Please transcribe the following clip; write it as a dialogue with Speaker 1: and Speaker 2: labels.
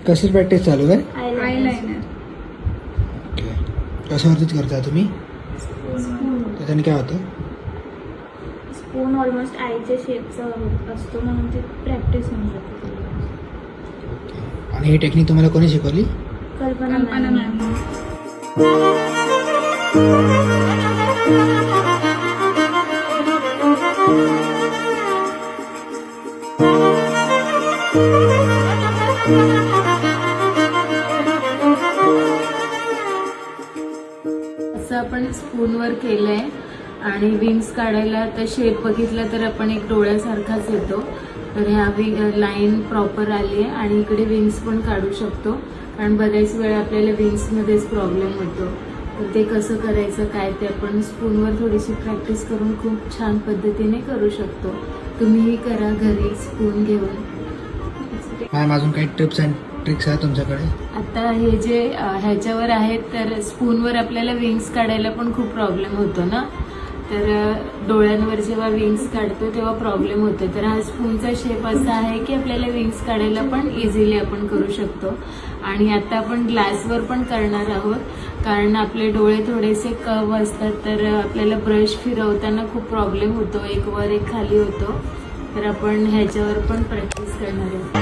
Speaker 1: कशी प्रॅक्टिस चालू आहे?
Speaker 2: आयलाइनर.
Speaker 1: ओके. कशावरतीच करता तुम्ही? त्याच्याने काय होतं?
Speaker 2: स्पून ऑलमोस्ट आईच्या शेपचा असतो म्हणून ती प्रॅक्टिस होऊन जाते.
Speaker 1: ओके. आणि ही टेक्निक तुम्हाला कोणी शिकवली?
Speaker 2: कल्पना मॅम.
Speaker 3: असं आपण स्पूनवर केलंय आणि विंग्स काढायला तर शेप बघितला तर आपण एक डोळ्यासारखाच येतो. तर ह्या लाईन प्रॉपर आली आहे आणि इकडे विंग्स पण काढू शकतो, कारण बऱ्याच वेळा आपल्याला विंग्समध्येच प्रॉब्लेम होतो. तर ते कसं करायचं काय ते आपण स्पूनवर थोडीशी प्रॅक्टिस करून खूप छान पद्धतीने करू शकतो. तुम्हीही करा घरी स्पून घेऊन.
Speaker 1: मॅम अजून काही टिप्स अँड ट्रिक्स आहेत तुमच्याकडे?
Speaker 3: आता हे जे ह्याच्यावर आहेत तर स्पूनवर आपल्याला विंग्स काढायला पण खूप प्रॉब्लेम होतो ना. तर डोळ्यांवर जेव्हा विंग्स काढतो तेव्हा प्रॉब्लेम होतो. तर हा स्पूनचा शेप असा आहे की आपल्याला विंग्स काढायला पण इझिली आपण करू शकतो. आणि आता आपण ग्लासवर पण करणार आहोत, कारण आपले डोळे थोडेसे कर्व असतात तर आपल्याला ब्रश फिरवताना खूप प्रॉब्लेम होतो, एक वर एक खाली होतो. तर आपण ह्याच्यावर पण प्रॅक्टिस करणार आहोत.